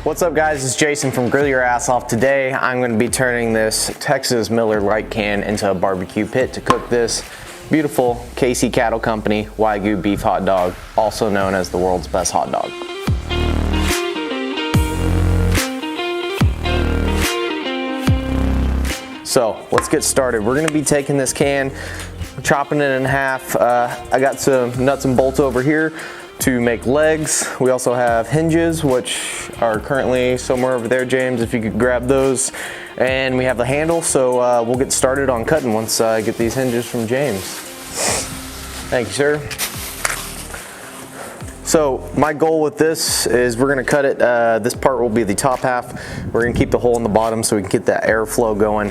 What's up guys, it's Jason from Grill Your Ass Off. Today I'm going to be turning this Texas Miller Light can into a barbecue pit to cook this beautiful Casey Cattle Company Wagyu beef hot dog, also known as the world's best hot dog. So let's get started. We're going to be taking this can, chopping it in half. I got some nuts and bolts over here to make legs. We also have hinges, which are currently somewhere over there, James, if you could grab those. And we have the handle, so we'll get started on cutting once I get these hinges from James. Thank you, sir. So my goal with this is we're gonna cut it, this part will be the top half. We're gonna keep the hole in the bottom so we can get that airflow going.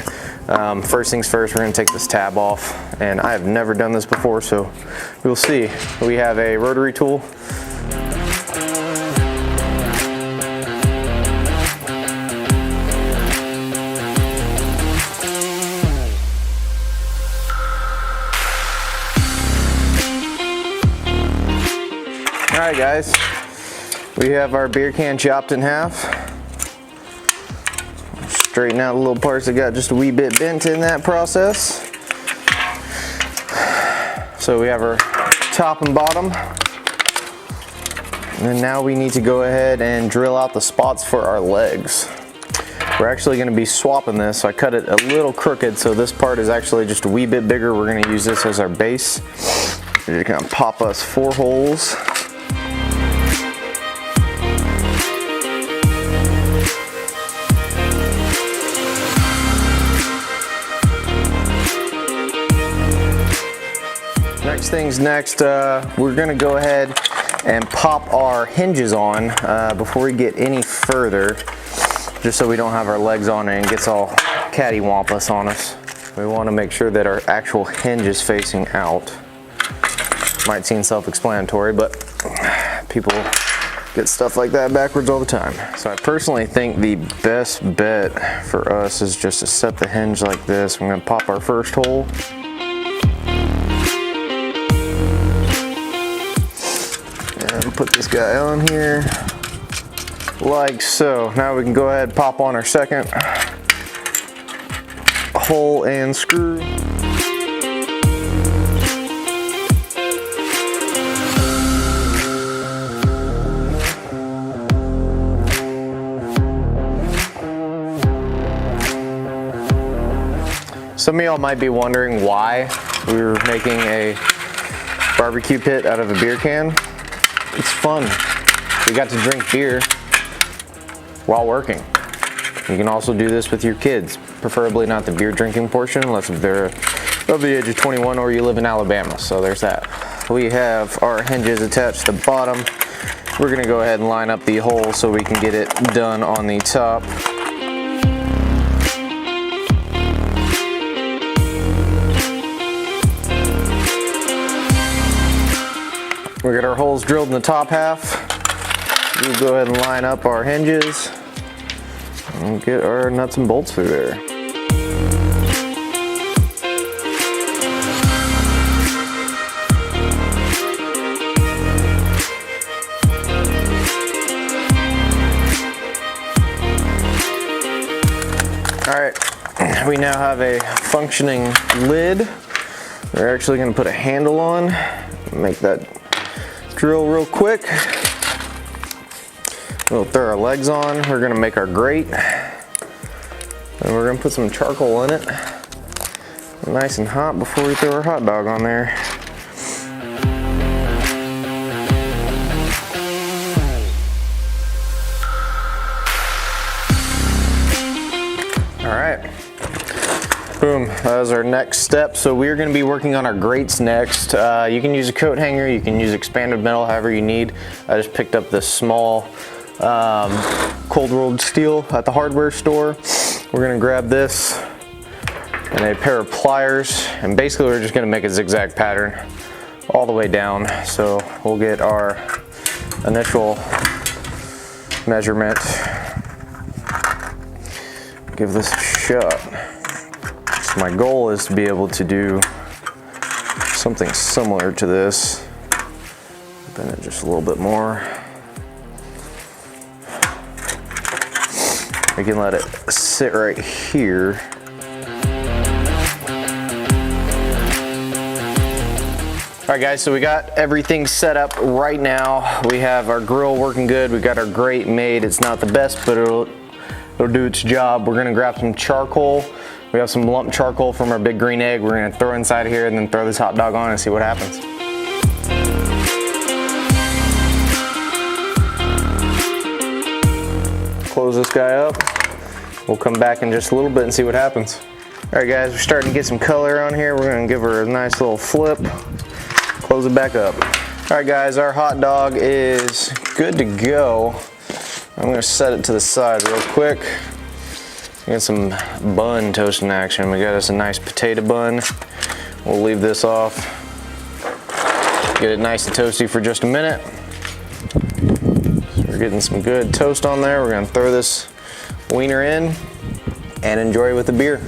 First things first, we're gonna take this tab off, and I have never done this before, so we'll see. We have a rotary tool. All right guys, we have our beer can chopped in half. Straighten out the little parts that got just a wee bit bent in that process. So we have our top and bottom. And now we need to go ahead and drill out the spots for our legs. We're actually going to be swapping this, so I cut it a little crooked, so this part is actually just a wee bit bigger. We're going to use this as our base. We're just going to pop us 4 holes. Next things next, we're gonna go ahead and pop our hinges on before we get any further, just so we don't have our legs on it and gets all cattywampus on us. We wanna make sure that our actual hinge is facing out. Might seem self-explanatory, but people get stuff like that backwards all the time. So I personally think the best bet for us is just to set the hinge like this. We're gonna pop our first hole. Put this guy on here like so. Now we can go ahead and pop on our second hole and screw. Some of y'all might be wondering why we were making a barbecue pit out of a beer can. It's fun. We got to drink beer while working. You can also do this with your kids, preferably not the beer drinking portion unless if they're of the age of 21 or you live in Alabama, so there's that. We have our hinges attached to the bottom. We're gonna go ahead and line up the hole so we can get it done on the top. We got our holes drilled in the top half. We'll go ahead and line up our hinges and get our nuts and bolts through there. All right, we now have a functioning lid. We're actually gonna put a handle on, make that drill real quick. We'll throw our legs on. We're gonna make our grate, and we're gonna put some charcoal in it, nice and hot, before we throw our hot dog on there. All right. Boom, that was our next step. So we're gonna be working on our grates next. You can use a coat hanger, you can use expanded metal, however you need. I just picked up this small cold rolled steel at the hardware store. We're gonna grab this and a pair of pliers, and basically we're just gonna make a zigzag pattern all the way down. So we'll get our initial measurement, give this a shot. My goal is to be able to do something similar to this, bend it just a little bit more. We can let it sit right here. All right guys, so we got everything set up right now. We have our grill working good. We got our grate made. It's not the best, but it'll do its job. We're gonna grab some charcoal. We have some lump charcoal from our big green egg. We're gonna throw inside here and then throw this hot dog on and see what happens. Close this guy up. We'll come back in just a little bit and see what happens. All right guys, we're starting to get some color on here. We're gonna give her a nice little flip. Close it back up. All right guys, our hot dog is good to go. I'm gonna set it to the side real quick. We got some bun toasting action. We got us a nice potato bun. We'll leave this off. Get it nice and toasty for just a minute. So we're getting some good toast on there. We're gonna throw this wiener in and enjoy it with a beer.